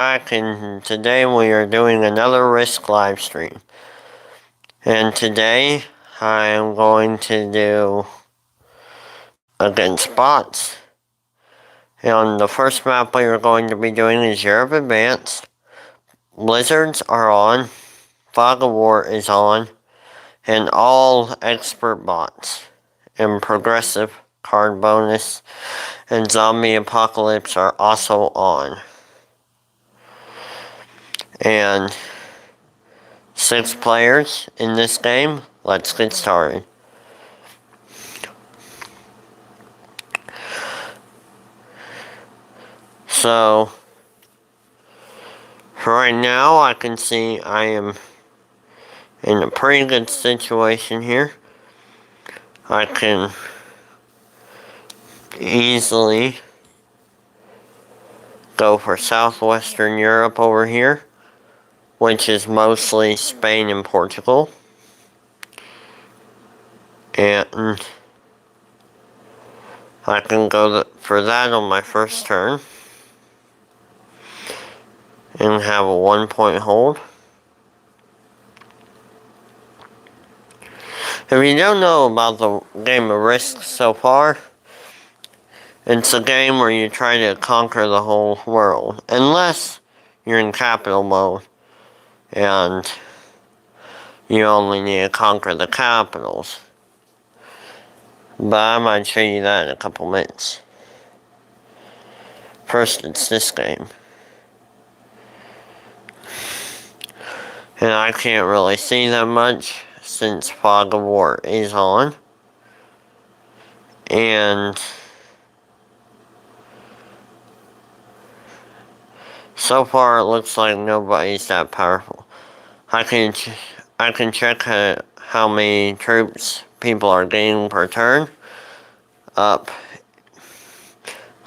back, and today we are doing another Risk live stream. And today I am going to do against bots. And the first map we are going to be doing is Europe Advanced. Blizzards are on, Fog of War is on, and all expert bots. And progressive card bonus and zombie apocalypse are also on. And 6 players in this game. Let's get started. So, for right now, I can see I am in a pretty good situation here. I can easily go for Southwestern Europe over here, which is mostly Spain and Portugal. And I can go for that on my first turn and have a 1-point hold. If you don't know about the game of Risk so far, it's a game where you try to conquer the whole world, unless you're in capital mode and you only need to conquer the capitals. But I might show you that in a couple minutes. First, it's this game. And I can't really see that much since Fog of War is on. And so far it looks like nobody's that powerful. I can check how many troops people are gaining per turn up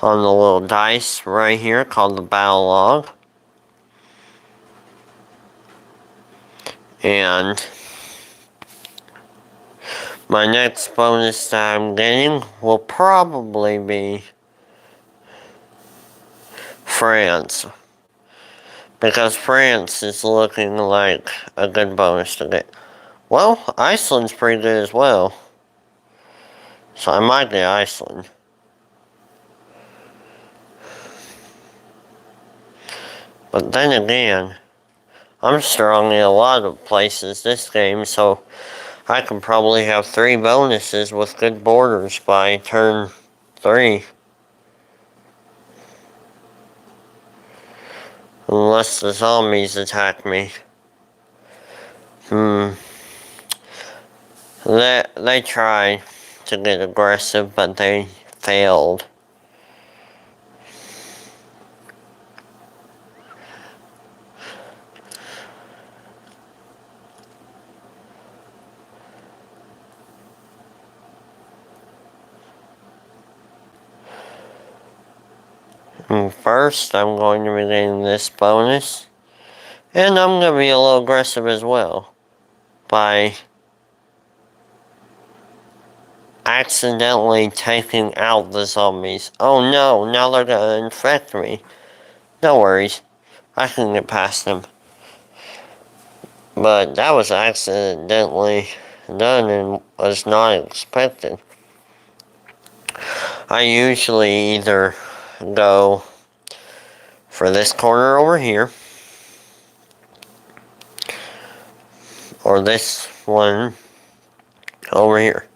on the little dice right here called the battle log. And my next bonus that I'm getting will probably be France, because France is looking like a good bonus to get. Well, Iceland's pretty good as well, so I might get Iceland. But then again, I'm strong in a lot of places this game, so I can probably have 3 bonuses with good borders by turn 3. Unless the zombies attack me. They tried to get aggressive, but they failed. And first, I'm going to be getting this bonus. And I'm going to be a little aggressive as well. By accidentally taking out the zombies. Oh no, now they're going to infect me. No worries. I can get past them. But that was accidentally done and was not expected. I usually either go for this corner over here, or this one over here.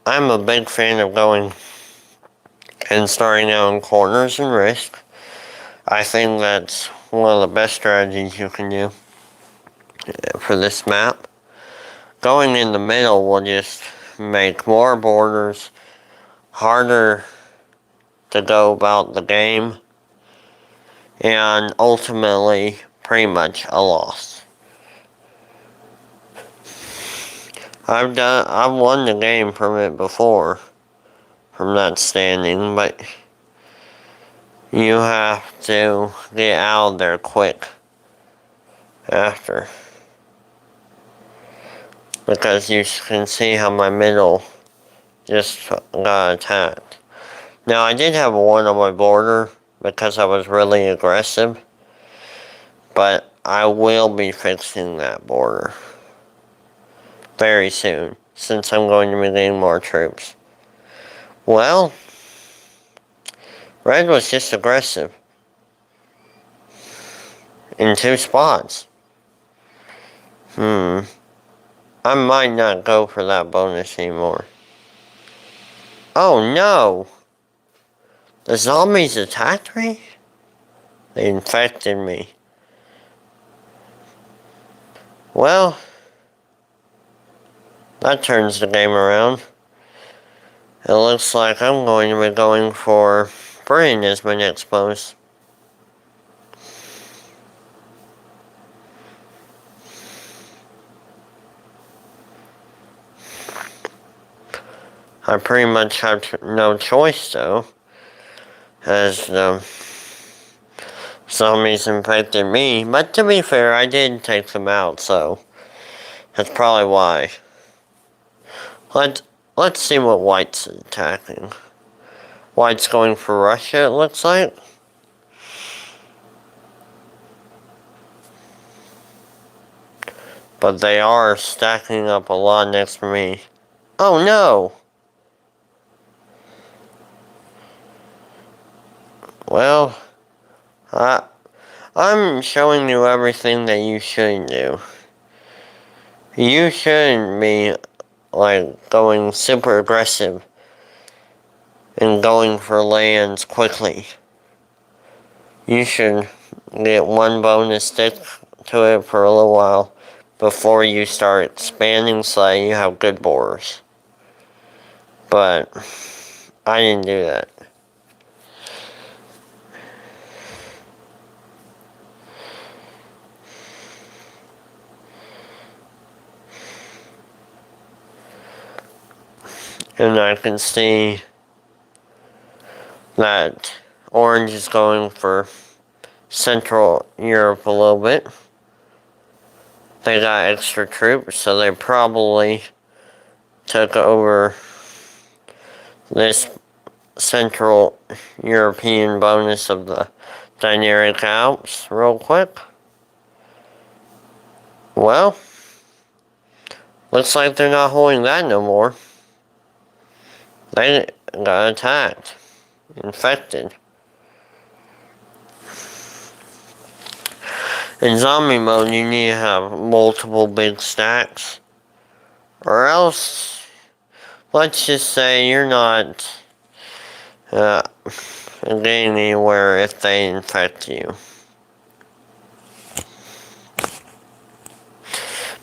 I'm a big fan of going and starting out in corners and Risk. I think that's one of the best strategies you can do for this map. Going in the middle will just make more borders, harder to go about the game, and ultimately pretty much a loss. I've won the game from it before, from that standing, but you have to get out of there quick after. Because you can see how my middle just got attacked. Now, I did have 1 on my border because I was really aggressive. But I will be fixing that border very soon, since I'm going to be getting more troops. Well, Red was just aggressive in 2 spots. I might not go for that bonus anymore. Oh no! The zombies attacked me? They infected me. Well, that turns the game around. It looks like I'm going to be going for Britain as my next post. I pretty much have no choice though, as the zombies infected me. But to be fair, I did take them out, so that's probably why. Let's see what White's attacking. White's going for Russia, it looks like. But they are stacking up a lot next to me. Oh no! Well, I'm showing you everything that you shouldn't do. You shouldn't be, like, going super aggressive and going for lands quickly. You should get one bonus, stick to it for a little while before you start expanding so that you have good borders. But I didn't do that. And I can see that Orange is going for Central Europe a little bit. They got extra troops, so they probably took over this Central European bonus of the Dinaric Alps real quick. Well, looks like they're not holding that no more. They got attacked, infected. In zombie mode, you need to have multiple big stacks, or else, let's just say you're not getting anywhere if they infect you.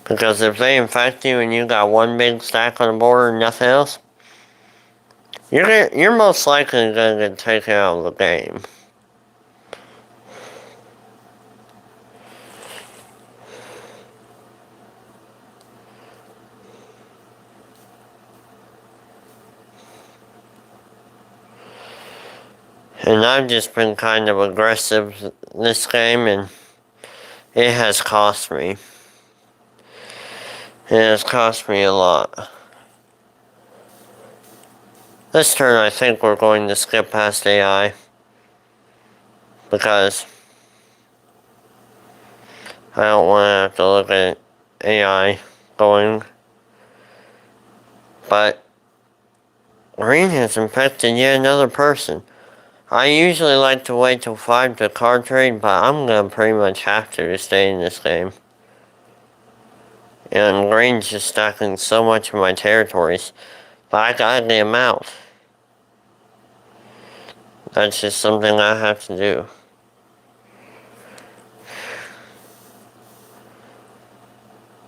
Because if they infect you and you got one big stack on the border and nothing else, you're most likely going to get taken out of the game. And I've just been kind of aggressive this game, and it has cost me. It has cost me a lot. This turn, I think we're going to skip past AI. Because I don't want to have to look at AI going. But Green has infected yet another person. I usually like to wait till 5 to card trade, but I'm going to pretty much have to stay in this game. And Green's just stacking so much of my territories. But I gotta get him out. That's just something I have to do.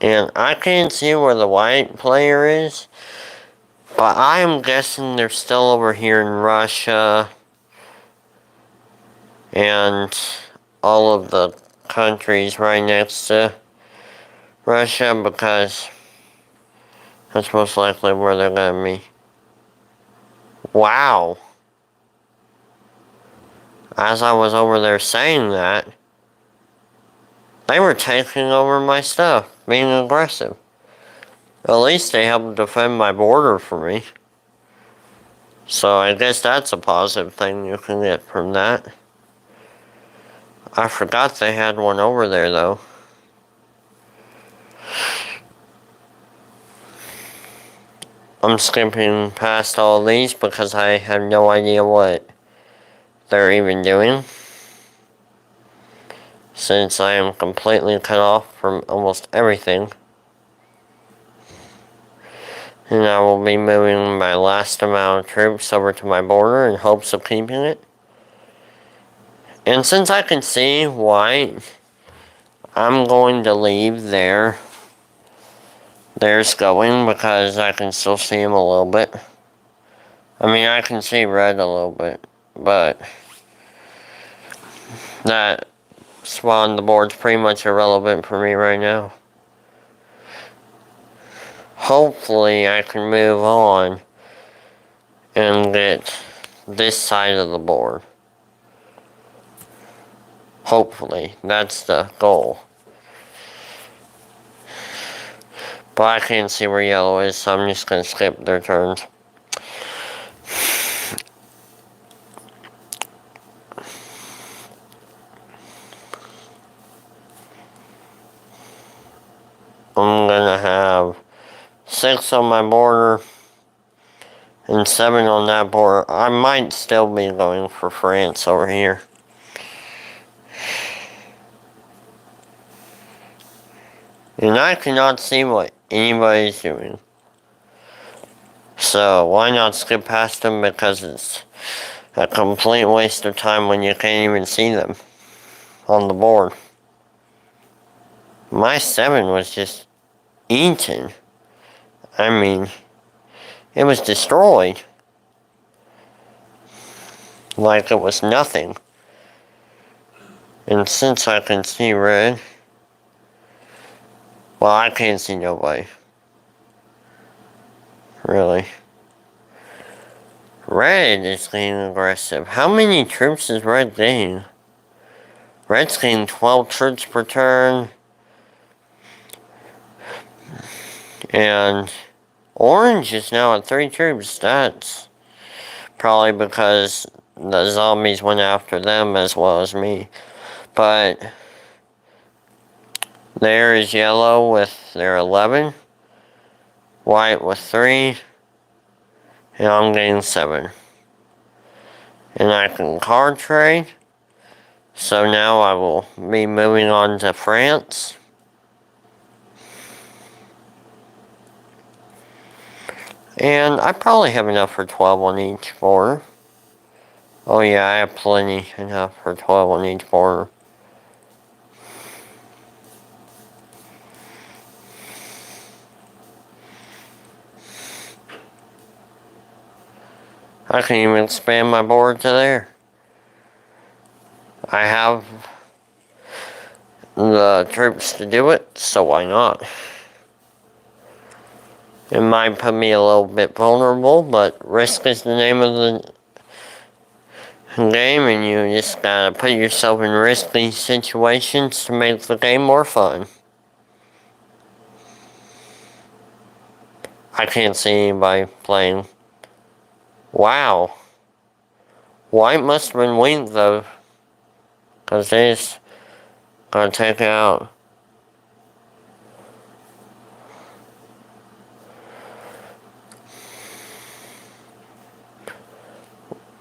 And I can't see where the white player is. But I'm guessing they're still over here in Russia. And all of the countries right next to Russia, because that's most likely where they're gonna be. Wow. As I was over there saying that, they were taking over my stuff, being aggressive. At least they helped defend my border for me. So I guess that's a positive thing you can get from that. I forgot they had one over there, though. I'm skipping past all these because I have no idea what they're even doing, since I am completely cut off from almost everything. And I will be moving my last amount of troops over to my border in hopes of keeping it. And since I can see white, I'm going to leave theirs going because I can still see them a little bit. I mean, I can see red a little bit, but that spot on the board's pretty much irrelevant for me right now. Hopefully I can move on and get this side of the board. Hopefully, that's the goal. But I can't see where yellow is, so I'm just going to skip their turns. I'm going to have 6 on my border and 7 on that border. I might still be going for France over here. And I cannot see what anybody's doing. So why not skip past them, because it's a complete waste of time when you can't even see them on the board. My 7 was just eaten. I mean, it was destroyed. Like it was nothing. And since I can see red, well, I can't see nobody. Really. Red is getting aggressive. How many troops is red getting? Red's getting 12 troops per turn. And orange is now at 3 troops. That's probably because the zombies went after them as well as me. But there is yellow with their 11. White with 3. And I'm getting 7. And I can card trade. So now I will be moving on to France. And I probably have enough for 12 on each border. Oh yeah, I have plenty enough for 12 on each border. I can even expand my board to there. I have the troops to do it, so why not? It might put me a little bit vulnerable, but risk is the name of the game, and you just gotta put yourself in risky situations to make the game more fun. I can't see anybody playing. Wow. White must have been weak though, because they just gotta take it out.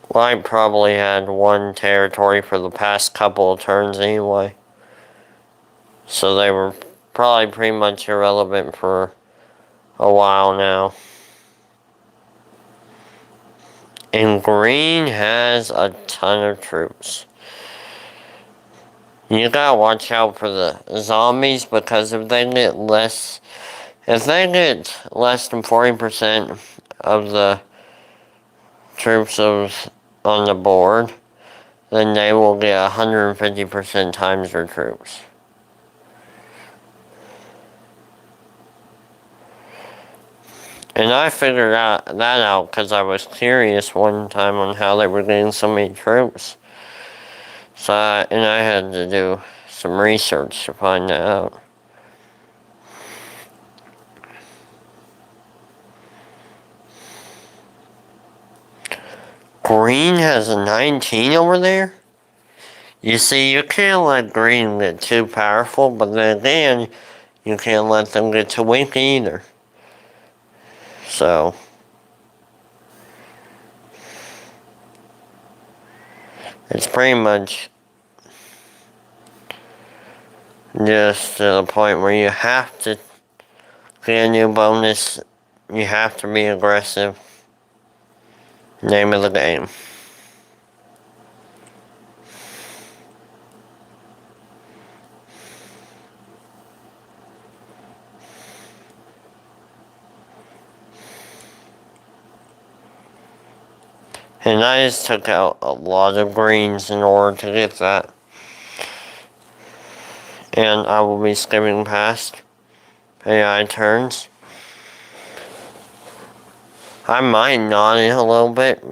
White probably had one territory for the past couple of turns anyway. So they were probably pretty much irrelevant for a while now. And green has a ton of troops. You gotta watch out for the zombies, because if they get less than 40% of the troops on the board, then they will get 150% times their troops. And I figured that out because I was curious one time on how they were getting so many troops. And I had to do some research to find that out. Green has a 19 over there? You see, you can't let green get too powerful, but then again, you can't let them get too weak either. So, it's pretty much just to the point where you have to get a new bonus, you have to be aggressive. Name of the game. And I just took out a lot of greens in order to get that. And I will be skipping past AI turns. I might nod it a little bit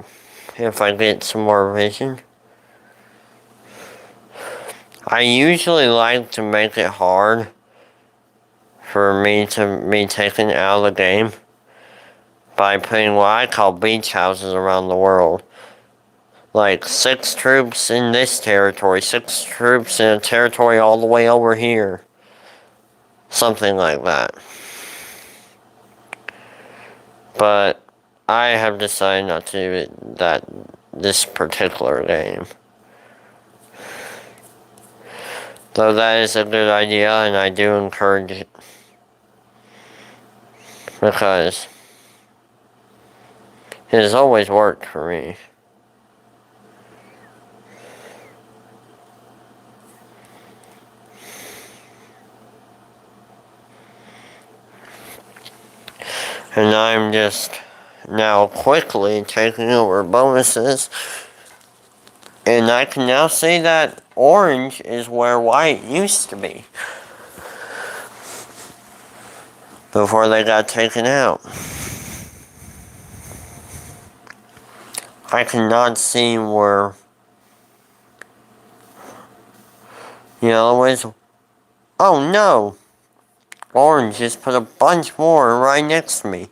if I get some more vision. I usually like to make it hard for me to be taken out of the game by putting what I call beach houses around the world. Like 6 troops in this territory, 6 troops in a territory all the way over here. Something like that. But I have decided not to do it this particular game. Though that is a good idea, and I do encourage it. Because it has always worked for me. And I'm just now quickly taking over bonuses. And I can now see that orange is where white used to be. Before they got taken out. I cannot see where yellow is. Oh no! Orange just put a bunch more right next to me.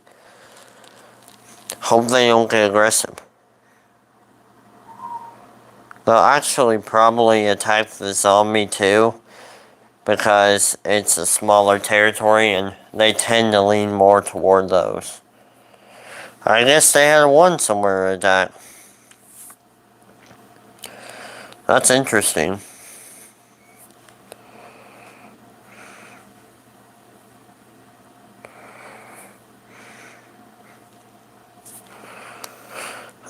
Hope they don't get aggressive. They'll actually probably attack the zombie too, because it's a smaller territory and they tend to lean more toward those. I guess they had one somewhere to attack. That's interesting.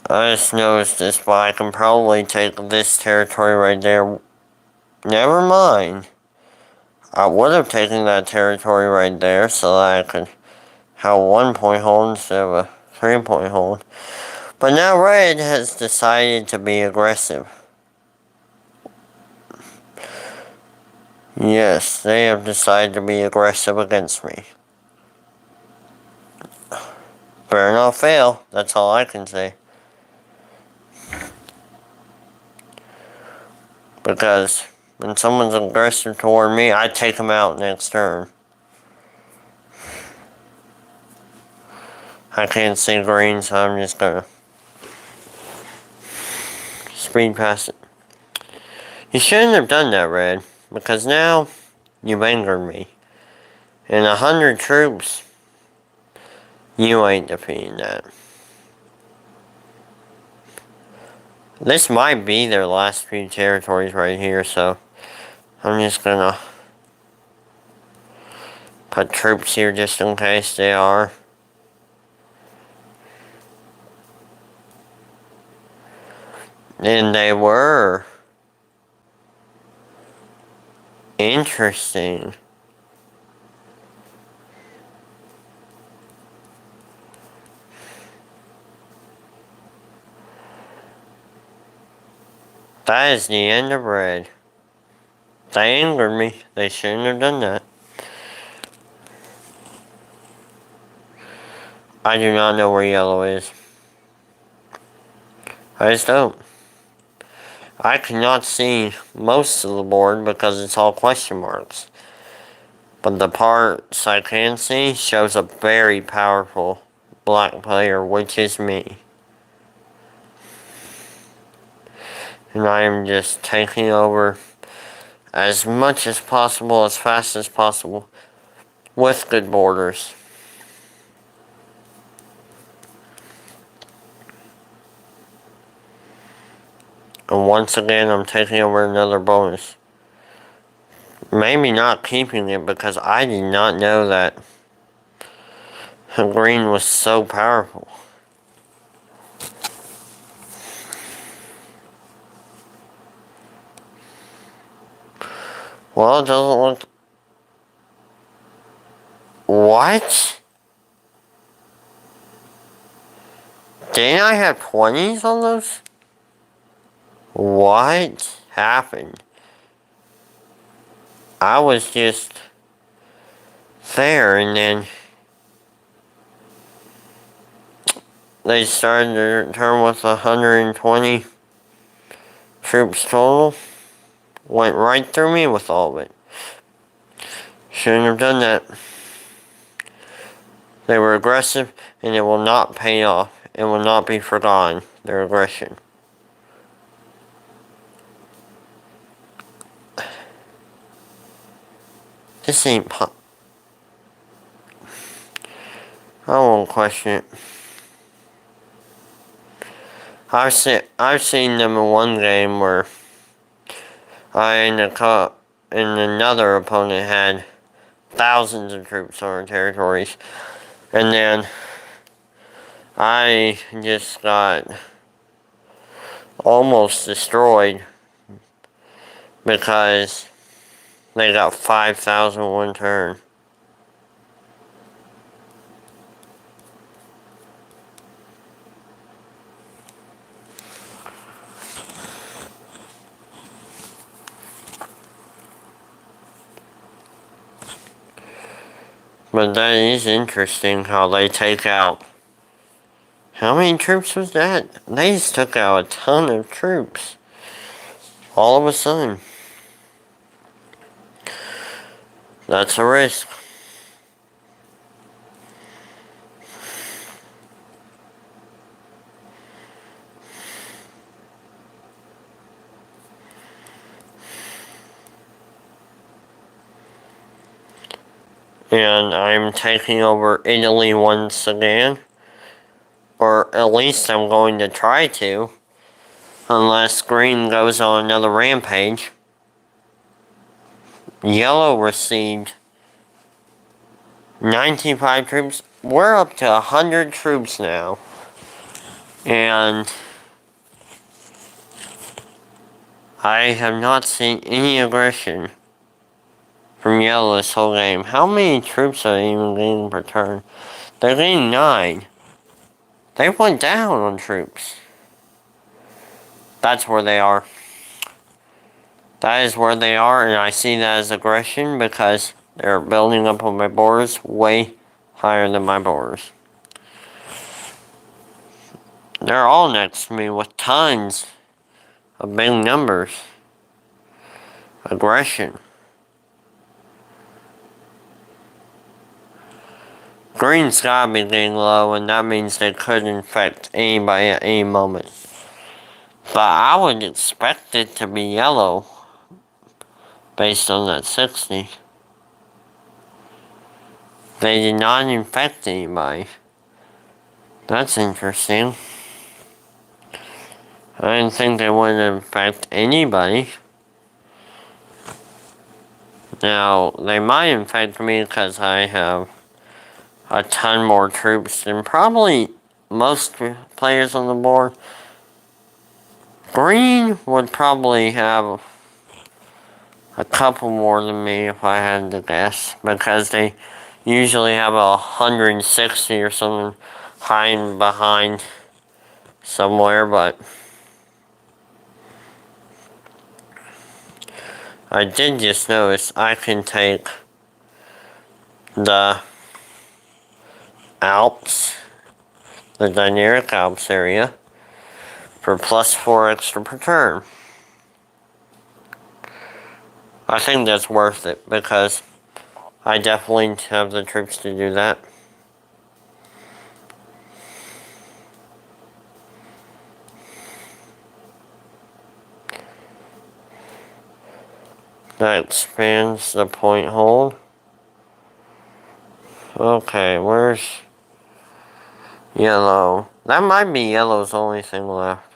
I just noticed this, but I can probably take this territory right there. Never mind. I would have taken that territory right there so that I could have a 1-point hold instead of a 3-point hold. But now red has decided to be aggressive. Yes, they have decided to be aggressive against me. Better not fail, that's all I can say. Because when someone's aggressive toward me, I take them out next turn. I can't see green, so I'm just gonna speed past it. You shouldn't have done that, red, because now you've angered me. And 100 troops, you ain't defeating that. This might be their last few territories right here, so I'm just gonna put troops here just in case they are. And they were. Interesting. That is the end of red. They angered me. They shouldn't have done that. I do not know where yellow is. I just don't. I cannot see most of the board because it's all question marks. But the parts I can see shows a very powerful black player, which is me. And I am just taking over as much as possible, as fast as possible, with good borders. And once again, I'm taking over another bonus. Maybe not keeping it because I did not know that green was so powerful. Well, it doesn't look... What? Didn't I have 20s on those? What happened? I was just there, and then they started their turn with 120 troops total. Went right through me with all of it. Shouldn't have done that. They were aggressive, and it will not pay off. It will not be forgotten, their aggression. This ain't I won't question it. I've seen them in one game where and another opponent had thousands of troops on our territories, and then I just got almost destroyed because they got 5,000 one turn. But that is interesting how they take out... How many troops was that? They just took out a ton of troops. All of a sudden. That's a risk. And I'm taking over Italy once again. Or at least I'm going to try to. Unless green goes on another rampage. Yellow received 95 troops. We're up to 100 troops now. And I have not seen any aggression from yellow this whole game. How many troops are they even getting per turn? They're getting 9. They went down on troops. That's where they are. That is where they are, and I see that as aggression because they're building up on my borders way higher than my borders. They're all next to me with tons of big numbers. Aggression. Green's gotta be getting low, and that means they could infect anybody at any moment. But I would expect it to be yellow based on that 60. They did not infect anybody. That's interesting. I didn't think they would infect anybody. Now, they might infect me because I have a ton more troops than probably most players on the board. Green would probably have a couple more than me if I had to guess, because they usually have 160 or something hiding behind somewhere, but I did just notice I can take the Alps, the Dinaric Alps area, for +4 extra per turn. I think that's worth it because I definitely have the troops to do that. That expands the point hold. Okay, where's yellow? That might be yellow's only thing left.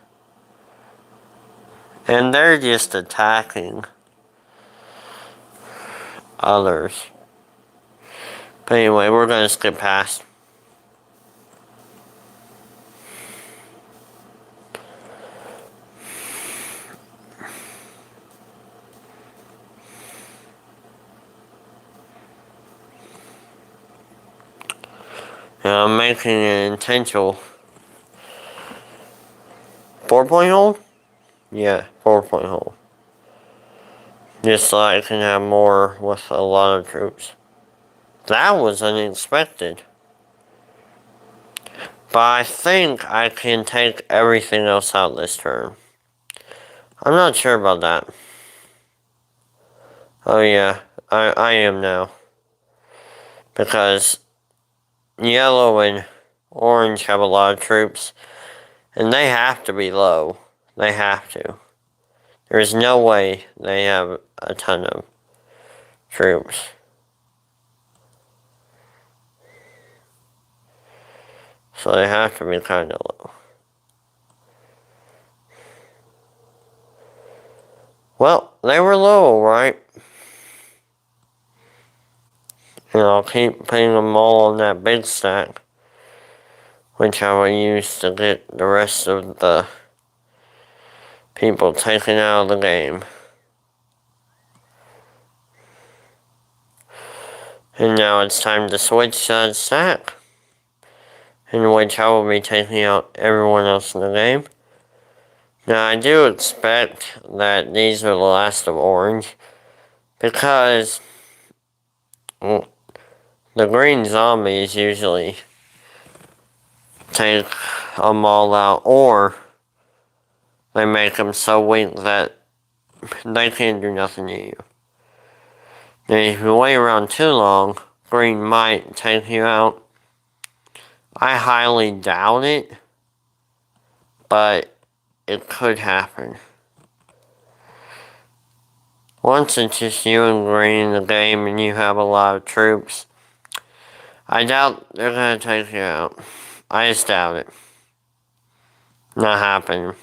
And they're just attacking others. But anyway, we're gonna skip past. And I'm making an intentional 4-point hold? Yeah, 4-point hold. Just so I can have more with a lot of troops. That was unexpected. But I think I can take everything else out this turn. I'm not sure about that. Oh yeah, I am now. Because yellow and orange have a lot of troops. And they have to be low. They have to. There's no way they have a ton of troops. So they have to be kind of low. Well, they were low, right? And I'll keep putting them all on that big stack, which I will use to get the rest of the people taken out of the game. And now it's time to switch that stack, in which I will be taking out everyone else in the game. Now I do expect that these are the last of orange, because the green zombies usually take them all out, or they make them so weak that they can't do nothing to you. Now if you wait around too long, green might take you out. I highly doubt it, but it could happen. Once it's just you and green in the game and you have a lot of troops, I doubt they're gonna take you out. I just doubt it. Not happening.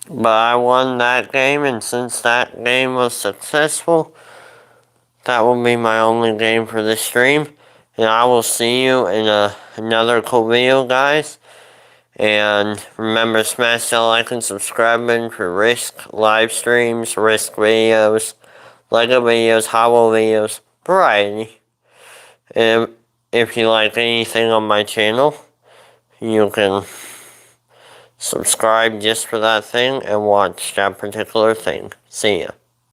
But I won that game, and since that game was successful, that will be my only game for this stream. And I will see you in another cool video, guys. And remember, smash that like and subscribe button for Risk live streams, Risk videos, LEGO videos, Hollow videos, variety. And if you like anything on my channel, you can subscribe just for that thing and watch that particular thing. See ya.